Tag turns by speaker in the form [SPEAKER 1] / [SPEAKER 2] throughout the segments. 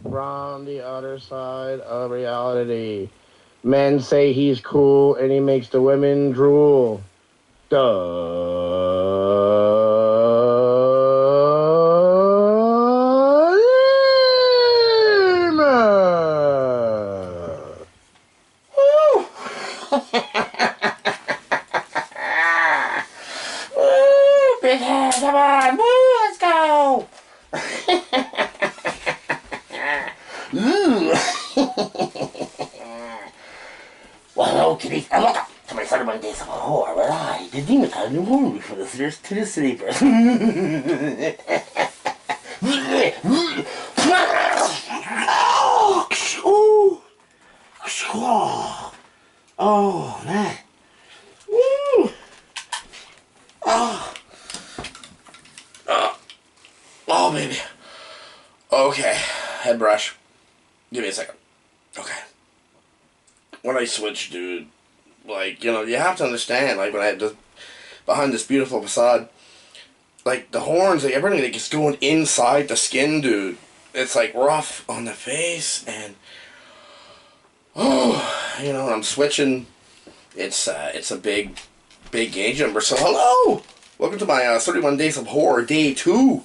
[SPEAKER 1] from the other side of reality. Men say he's cool and he makes the women drool.
[SPEAKER 2] Woo! Woo! Big head, come on! Woo! Let's go! Ooh! Well, hello, kitty, and welcome to my 31 Days of Horror, where I, the demon cut a new horror movie for the listeners to the sleepers. Ooh! Oh, man. Woo! Oh. Oh, baby. Okay. Head brush. Give me a second. Okay. When I switch, dude, like, you know, you have to understand, like, when I just, behind this beautiful facade, like, the horns, like, everything, like, is going inside the skin, dude. It's, like, rough on the face, and, oh, you know, I'm switching. It's a big game jumper. So, hello! Welcome to my 31 Days of Horror, Day 2.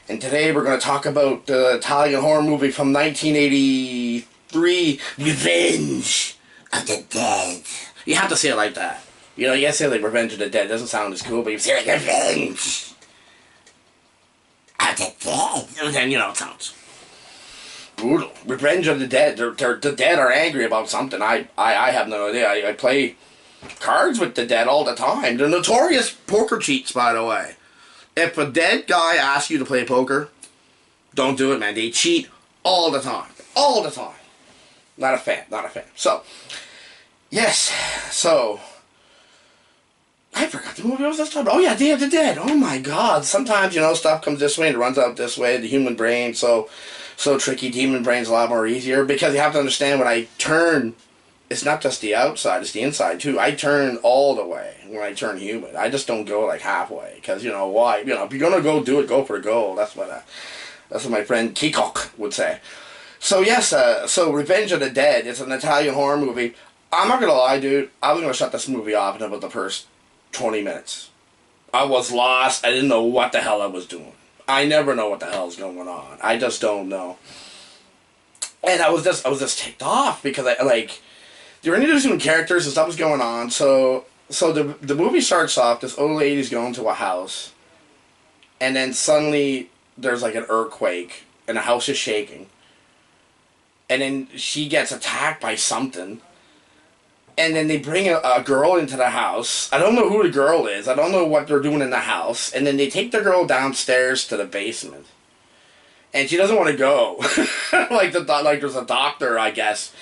[SPEAKER 2] And today we're going to talk about the Italian horror movie from 1983, Revenge of the Dead. You have to say it like that. You know, you gotta say like Revenge of the Dead. It doesn't sound as cool, but you say like Revenge of the Dead. And then, you know, it sounds brutal. Revenge of the Dead. The dead are angry about something. I have no idea. I play cards with the dead all the time. They're notorious poker cheats, by the way. If a dead guy asks you to play poker, don't do it, man. They cheat all the time. All the time. Not a fan. Not a fan. So, yes. So, I forgot the movie I was just talking about. Oh, yeah, Day of the Dead. Oh, my God. Sometimes, you know, stuff comes this way and it runs out this way. The human brain, so tricky. Demon brain's a lot more easier. Because you have to understand, when I turn, it's not just the outside, it's the inside, too. I turn all the way when I turn human. I just don't go, like, halfway. Because, you know, why? You know, if you're going to go do it, go for the goal. That's what my friend Kikok would say. So, yes, so Revenge of the Dead. It's an Italian horror movie. I'm not going to lie, dude. I was going to shut this movie off in about the first 20 minutes. I was lost. I didn't know what the hell I was doing. I never know what the hell's going on. I just don't know. And I was just ticked off because they're introducing characters and stuff was going on. So the movie starts off. This old lady's going to a house, and then suddenly there's like an earthquake, and the house is shaking. And then she gets attacked by something. And then they bring a girl into the house. I don't know who the girl is. I don't know what they're doing in the house. And then they take the girl downstairs to the basement. And she doesn't want to go. like there's a doctor, I guess.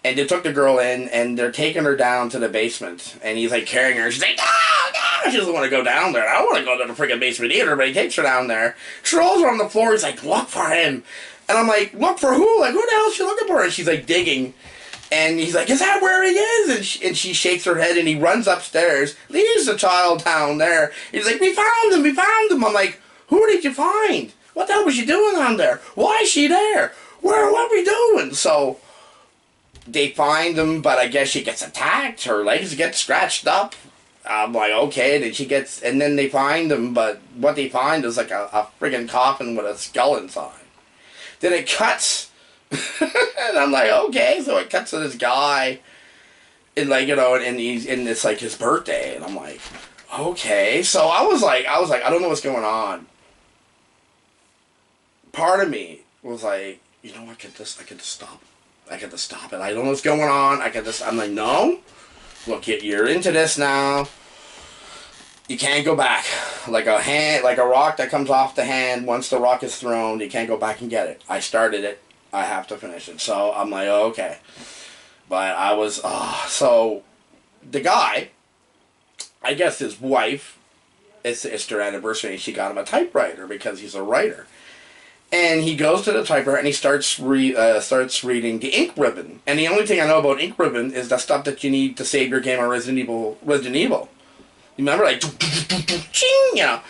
[SPEAKER 2] And they took the girl in, and they're taking her down to the basement. And he's like carrying her. She's like, no, no. She doesn't want to go down there. I don't want to go to the freaking basement either. But he takes her down there. She rolls her on the floor. He's like, look for him. And I'm like, look for who? Like, who the hell is she looking for? And she's like digging. And he's like, is that where he is? And she shakes her head, and he runs upstairs, leaves the child down there. He's like, we found him. I'm like, who did you find? What the hell was she doing down there? Why is she there? What are we doing? So they find him, but I guess she gets attacked. Her legs get scratched up. I'm like, okay. And then they find him, but what they find is like a friggin' coffin with a skull inside. Then it cuts. And I'm like, okay, so it cuts to this guy, and like, you know, and it's like his birthday, and I'm like, okay. So I was like, I don't know what's going on. Part of me was like, you know, I could just stop it. I don't know what's going on. I'm like, no, look, you're into this now. You can't go back. Like a rock that comes off the hand. Once the rock is thrown, you can't go back and get it. I started it. I have to finish it. So I'm like, oh, okay. But I was, so the guy, I guess his wife, it's their anniversary, and she got him a typewriter because he's a writer. And he goes to the typewriter and he starts reading the ink ribbon. And the only thing I know about ink ribbon is the stuff that you need to save your game on Resident Evil. You remember? Like, ching, you know.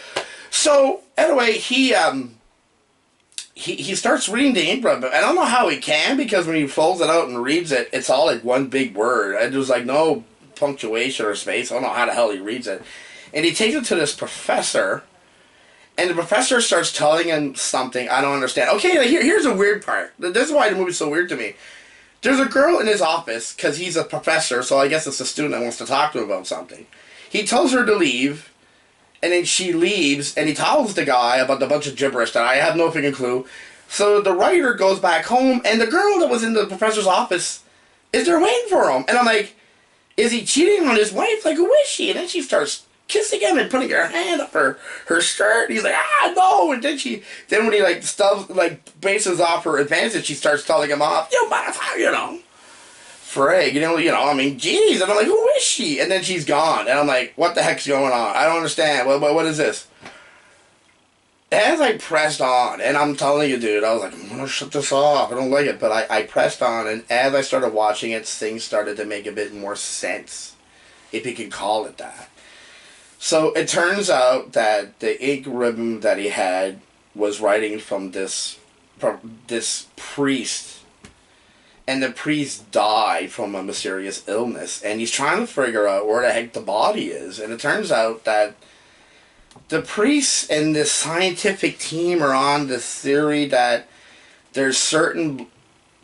[SPEAKER 2] So, anyway, he he starts reading the ink, but I don't know how he can, because when he folds it out and reads it, it's all like one big word. And there's like no punctuation or space. I don't know how the hell he reads it. And he takes it to this professor, and the professor starts telling him something I don't understand. Okay, now here's a weird part. This is why the movie's so weird to me. There's a girl in his office, because he's a professor, so I guess it's a student that wants to talk to him about something. He tells her to leave, and then she leaves, and he tells the guy about the bunch of gibberish that I have no freaking clue. So the writer goes back home, and the girl that was in the professor's office is there waiting for him. And I'm like, is he cheating on his wife? Like, who is she? And then she starts kissing him and putting her hand up her skirt. And he's like, no. And then when he like stubs, like bases off her advances, she starts telling him off. You motherfucker, you know. Frig, I mean, geez. And I'm like, who is she? And then she's gone. And I'm like, what the heck's going on? I don't understand. What is this? As I pressed on, and I'm telling you, dude, I was like, I'm going to shut this off. I don't like it. But I pressed on, and as I started watching it, things started to make a bit more sense, if you can call it that. So it turns out that the ink ribbon that he had was writing from this priest. And the priest died from a mysterious illness. And he's trying to figure out where the heck the body is. And it turns out that the priests and this scientific team are on this theory that there's certain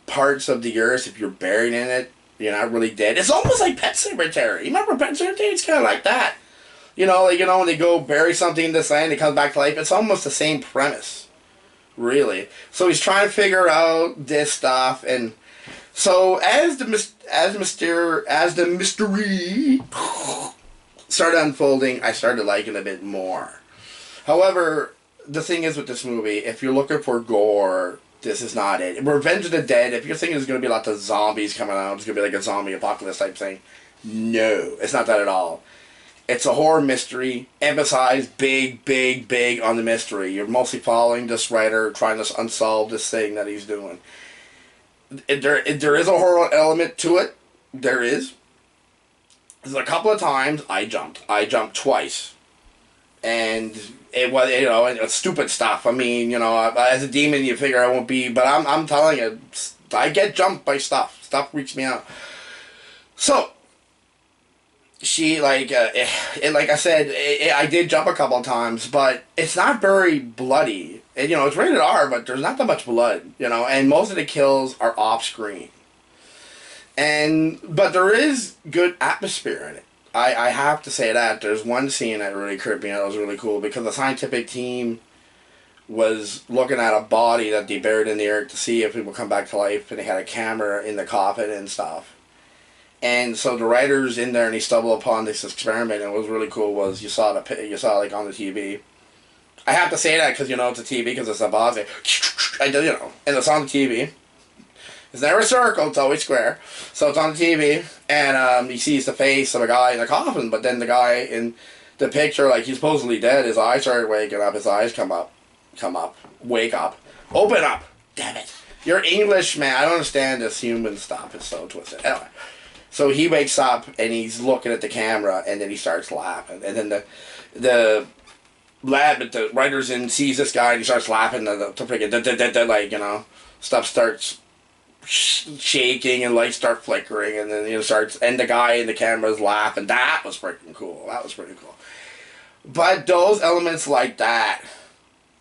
[SPEAKER 2] parts of the earth, if you're buried in it, you're not really dead. It's almost like Pet Sematary. You remember Pet Sematary? It's kind of like that. When they go bury something in the sand, it comes back to life. It's almost the same premise, really. So he's trying to figure out this stuff, and so as the mystery started unfolding, I started liking it a bit more. However, the thing is with this movie, if you're looking for gore, this is not it. Revenge of the Dead, if you're thinking there's going to be lots of zombies coming out, it's going to be like a zombie apocalypse type thing, no, it's not that at all. It's a horror mystery, emphasized big on the mystery. You're mostly following this writer trying to unsolve this thing that he's doing. There is a horror element to it. There is. There's a couple of times I jumped. I jumped twice. And it was, it's stupid stuff. I mean, as a demon you figure I won't be, but I'm telling you, I get jumped by stuff. Stuff freaks me out. So, she, like I said, I did jump a couple of times, but it's not very bloody. And, it's rated R, but there's not that much blood, and most of the kills are off-screen. But there is good atmosphere in it. I have to say that. There's one scene that really creeped me out. It was really cool, because the scientific team was looking at a body that they buried in the earth to see if it would come back to life, and they had a camera in the coffin and stuff. And so the writer's in there, and he stumbled upon this experiment, and what was really cool was you saw like on the TV. I have to say that because it's a TV, because it's a boss. And it's on the TV. It's never a circle; it's always square. So it's on the TV, and he sees the face of a guy in a coffin. But then the guy in the picture, like he's supposedly dead, his eyes started waking up. His eyes come up, wake up, open up. Damn it! You're English, man. I don't understand this human stuff. It's so twisted. Anyway. So he wakes up, and he's looking at the camera, and then he starts laughing. And then the lab that the writer's in sees this guy, and he starts laughing. Stuff starts shaking, and lights start flickering, and then and the guy in the camera's laughing. That was freaking cool. That was pretty cool. But those elements like that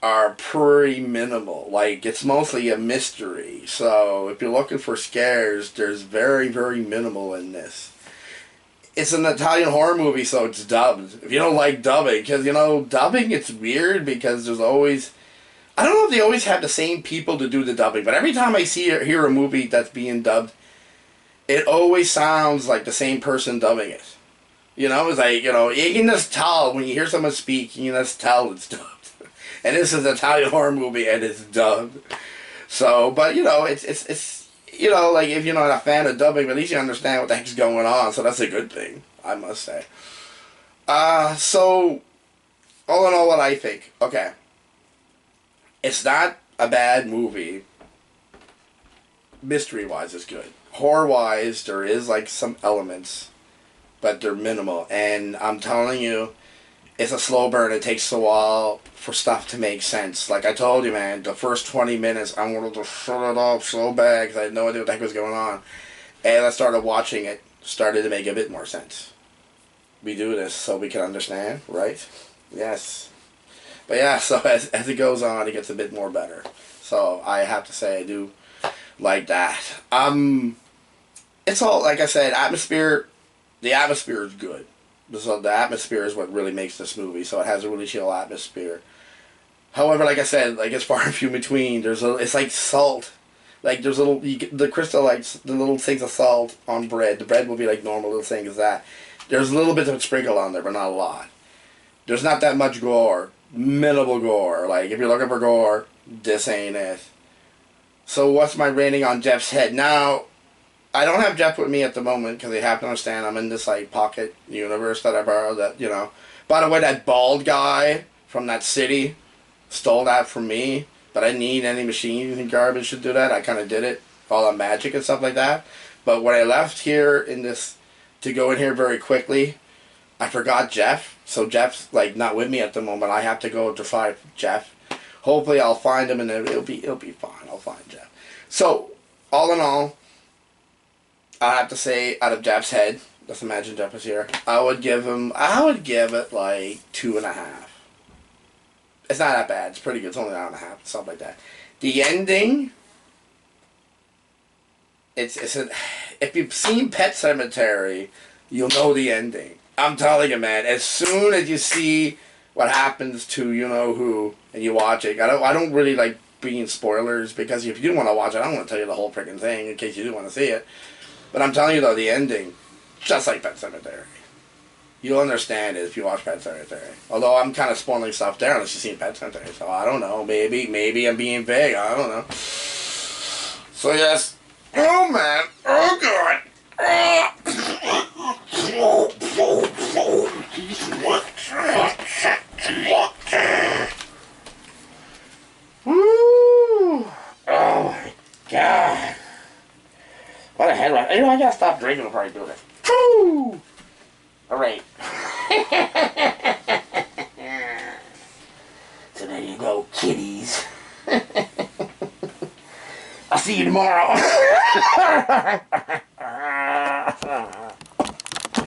[SPEAKER 2] are pretty minimal. Like, it's mostly a mystery. So if you're looking for scares, there's very minimal in this. It's an Italian horror movie, so it's dubbed. If you don't like dubbing, because dubbing, it's weird, because there's always, I don't know if they always have the same people to do the dubbing, but every time I hear a movie that's being dubbed, it always sounds like the same person dubbing it. It's like, you can just tell when you hear someone speak, you can just tell it's dubbed. And this is an Italian horror movie, and it's dubbed. So, but, it's like, if you're not a fan of dubbing, at least you understand what the heck's going on. So that's a good thing, I must say. So, all in all, what I think. Okay. It's not a bad movie. Mystery-wise, it's good. Horror-wise, there is, like, some elements, but they're minimal. And I'm telling you, it's a slow burn. It takes a while for stuff to make sense. Like I told you, man, the first 20 minutes, I wanted to shut it off so bad because I had no idea what the heck was going on. And I started watching it, started to make a bit more sense. We do this so we can understand, right? Yes. But yeah, so as it goes on, it gets a bit more better. So I have to say I do like that. It's all, like I said, atmosphere. The atmosphere is good. So the atmosphere is what really makes this movie. So it has a really chill atmosphere. However, like I said, like it's far and few between. It's like salt. Like there's the crystal, like the little things of salt on bread. The bread will be like normal little things that. There's a little bit of a sprinkle on there, but not a lot. There's not that much gore. Minimal gore. Like if you're looking for gore, this ain't it. So what's my rating on Jeff's head? Now, I don't have Jeff with me at the moment because you have to understand I'm in this like pocket universe that I borrowed. That, you know. By the way, that bald guy from that city stole that from me, but I didn't need any machines and garbage to do that. I kind of did it, all on magic and stuff like that. But when I left here in this, to go in here very quickly, I forgot Jeff. So Jeff's like not with me at the moment. I have to go to find Jeff. Hopefully I'll find him and it'll be fine. I'll find Jeff. So all in all, I have to say, out of Jeff's head, let's imagine Jeff was here, I would give it like 2.5. It's not that bad. It's pretty good. It's only 1.5, stuff like that. The ending, if you've seen Pet Sematary, you'll know the ending. I'm telling you, man. As soon as you see what happens to you know who, and you watch it, I don't really like being spoilers because if you do want to watch it, I don't want to tell you the whole freaking thing in case you do want to see it. But I'm telling you though, the ending, just like Pet Sematary. You'll understand it if you watch Pet Sematary. Although I'm kind of spoiling stuff there unless you've seen Pet Sematary. So I don't know. Maybe I'm being vague. I don't know. So yes. Oh man. Oh god. Woo. Oh my god. What a head rush. You know, I gotta stop drinking before I do this. Woo! Alright. So there you go, kitties. I'll see you tomorrow.